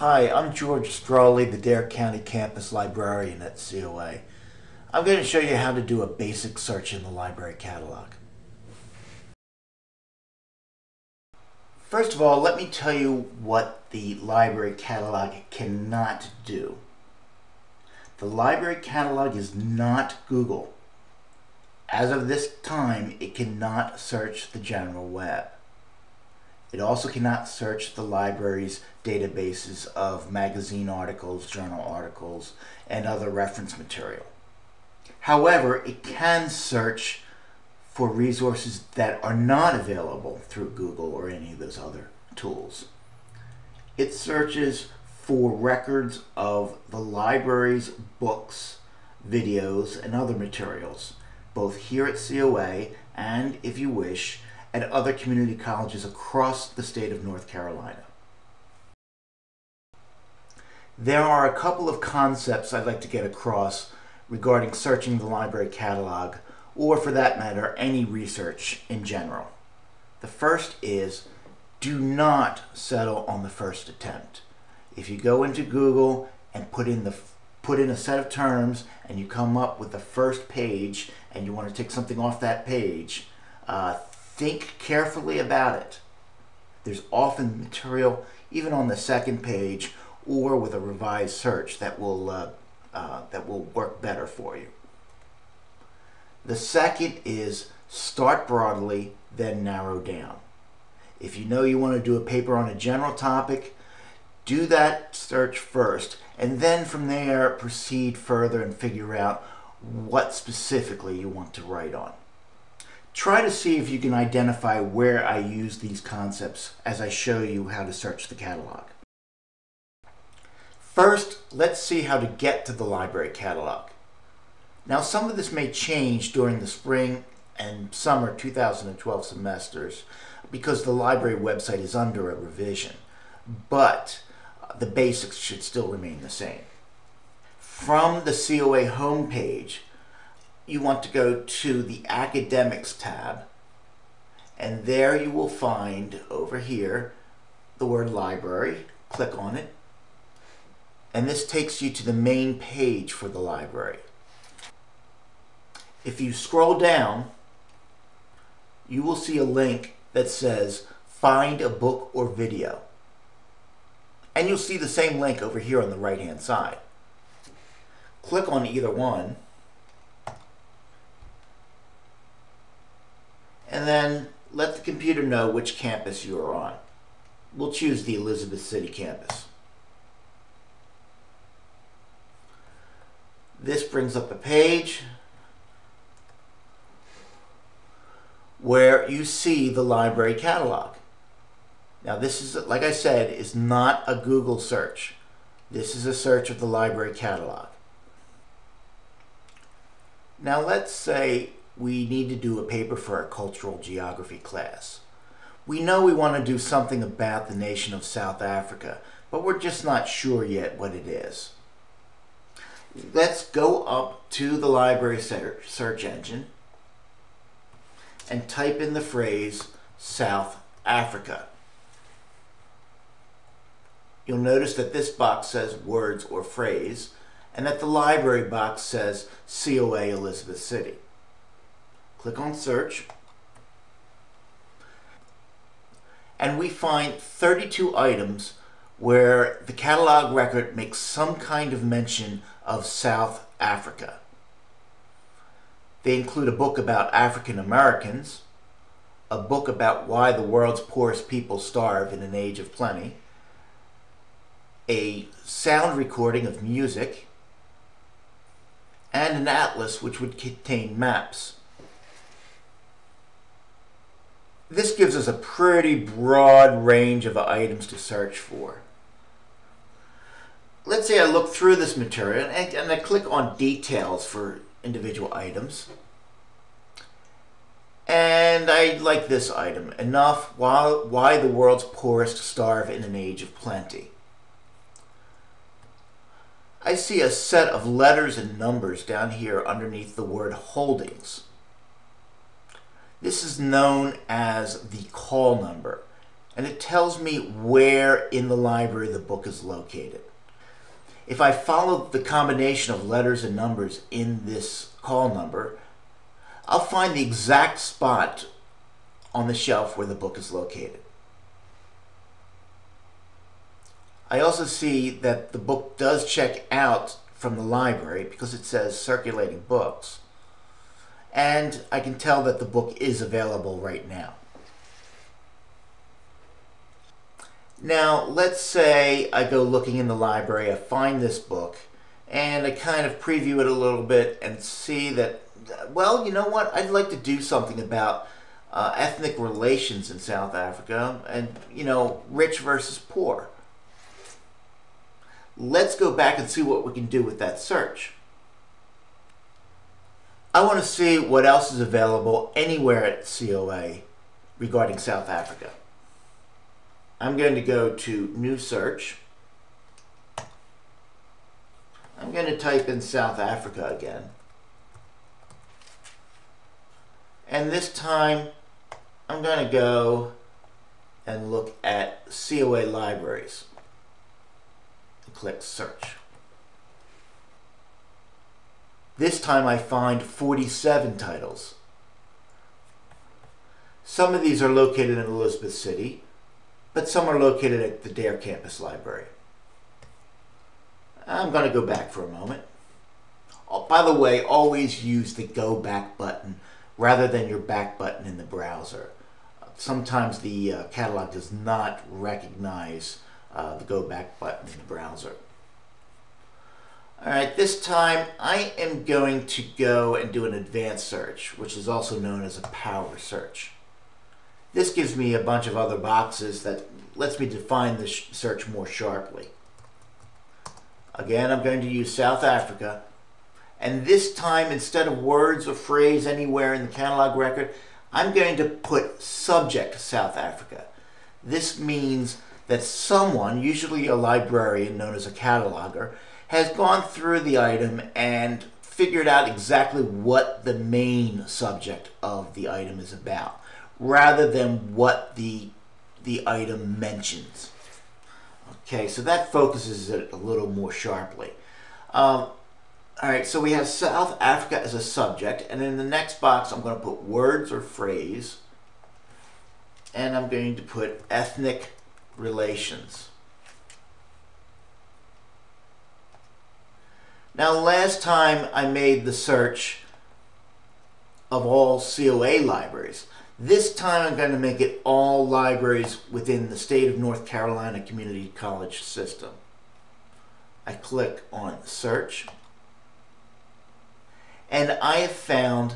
Hi, I'm George Strawley, the Dare County Campus Librarian at COA. I'm going to show you how to do a basic search in the library catalog. First of all, let me tell you what the library catalog cannot do. The library catalog is not Google. As of this time, it cannot search the general web. It also cannot search the library's databases of magazine articles, journal articles, and other reference material. However, it can search for resources that are not available through Google or any of those other tools. It searches for records of the library's books, videos, and other materials, both here at COA and, if you wish, at other community colleges across the state of North Carolina. There are a couple of concepts I'd like to get across regarding searching the library catalog, or for that matter, any research in general. The first is, do not settle on the first attempt. If you go into Google and put in a set of terms and you come up with the first page and you want to take something off that page, think carefully about it. There's often material, even on the second page or with a revised search, that will work better for you. The second is start broadly, then narrow down. If you know you want to do a paper on a general topic, do that search first, and then from there proceed further and figure out what specifically you want to write on. Try to see if you can identify where I use these concepts as I show you how to search the catalog. First, let's see how to get to the library catalog. Now, some of this may change during the spring and summer 2012 semesters because the library website is under a revision, but the basics should still remain the same. From the COA homepage, you want to go to the Academics tab, and there you will find over here the word library. Click on it, and this takes you to the main page for the library. If you scroll down, you will see a link that says find a book or video, and you'll see the same link over here on the right hand side. Click on either one, and then let the computer know which campus you are on. We'll choose the Elizabeth City campus. This brings up a page where you see the library catalog. Now this is, like I said, is not a Google search. This is a search of the library catalog. Now let's say we need to do a paper for our cultural geography class. We know we want to do something about the nation of South Africa, but we're just not sure yet what it is. Let's go up to the library search engine and type in the phrase South Africa. You'll notice that this box says words or phrase, and that the library box says COA Elizabeth City. Click on search, and we find 32 items where the catalog record makes some kind of mention of South Africa. They include a book about African Americans, a book about why the world's poorest people starve in an age of plenty, a sound recording of music, and an atlas which would contain maps. This gives us a pretty broad range of items to search for. Let's say I look through this material and I click on details for individual items. And I like this item, enough why the world's poorest starve in an age of plenty. I see a set of letters and numbers down here underneath the word holdings. This is known as the call number. and it tells me where in the library the book is located. If I follow the combination of letters and numbers in this call number, I'll find the exact spot on the shelf where the book is located. I also see that the book does check out from the library because it says circulating books. And I can tell that the book is available right now. Now, let's say I go looking in the library, I find this book, and I kind of preview it a little bit and see that, well, you know what, I'd like to do something about ethnic relations in South Africa and, rich versus poor. Let's go back and see what we can do with that search. I want to see what else is available anywhere at COA regarding South Africa. I'm going to go to New Search. I'm going to type in South Africa again. And this time, I'm going to go and look at COA libraries. Click Search. This time I find 47 titles. Some of these are located in Elizabeth City, but some are located at the Dare Campus Library. I'm going to go back for a moment. Oh, by the way, always use the Go Back button rather than your back button in the browser. Sometimes the catalog does not recognize the Go Back button in the browser. Alright, this time I am going to go and do an advanced search, which is also known as a power search. This gives me a bunch of other boxes that lets me define the search more sharply. Again, I'm going to use South Africa, and this time instead of words or phrase anywhere in the catalog record, I'm going to put subject South Africa. This means that someone, usually a librarian known as a cataloger, has gone through the item and figured out exactly what the main subject of the item is about, rather than what the item mentions. Okay, so that focuses it a little more sharply. Alright, so we have South Africa as a subject, and in the next box I'm going to put words or phrase, and I'm going to put ethnic relations. Now, last time I made the search of all COA libraries. This time I'm going to make it all libraries within the state of North Carolina Community College system. I click on Search, and I have found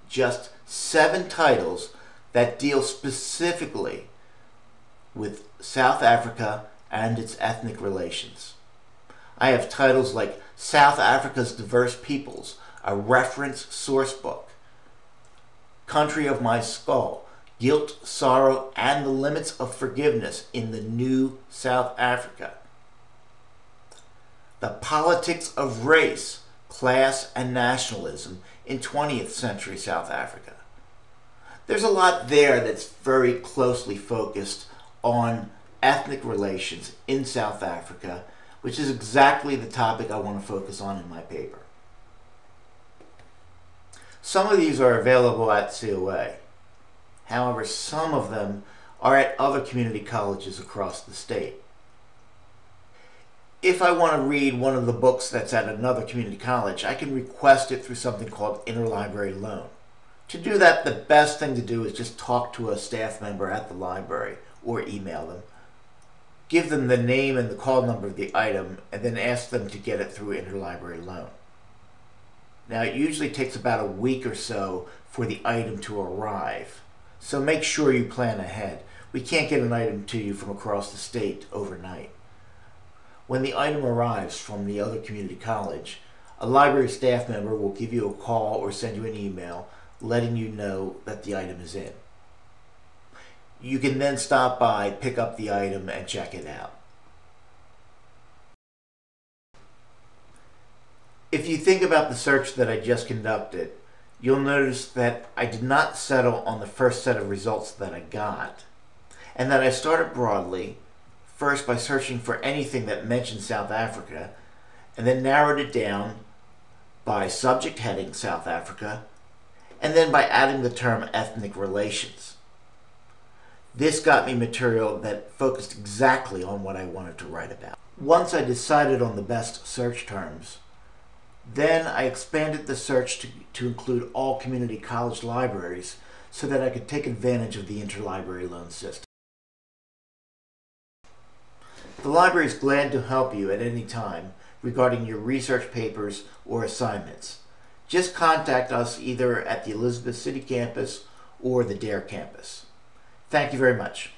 just 7 titles that deal specifically with South Africa and its ethnic relations. I have titles like South Africa's Diverse Peoples, a reference source book, Country of My Skull, Guilt, Sorrow, and the Limits of Forgiveness in the New South Africa, The Politics of Race, Class, and Nationalism in 20th Century South Africa. There's a lot there that's very closely focused on ethnic relations in South Africa, which is exactly the topic I want to focus on in my paper. Some of these are available at COA. However, some of them are at other community colleges across the state. If I want to read one of the books that's at another community college, I can request it through something called interlibrary loan. To do that, the best thing to do is just talk to a staff member at the library or email them. Give them the name and the call number of the item, and then ask them to get it through interlibrary loan. Now, it usually takes about a week or so for the item to arrive, so make sure you plan ahead. We can't get an item to you from across the state overnight. When the item arrives from the other community college, a library staff member will give you a call or send you an email letting you know that the item is in. You can then stop by, pick up the item, and check it out. If you think about the search that I just conducted, you'll notice that I did not settle on the first set of results that I got. and that I started broadly, first by searching for anything that mentioned South Africa, and then narrowed it down by subject heading South Africa, and then by adding the term ethnic relations. This got me material that focused exactly on what I wanted to write about. Once I decided on the best search terms, then I expanded the search to include all community college libraries so that I could take advantage of the interlibrary loan system. The library is glad to help you at any time regarding your research papers or assignments. Just contact us either at the Elizabeth City campus or the Dare campus. Thank you very much.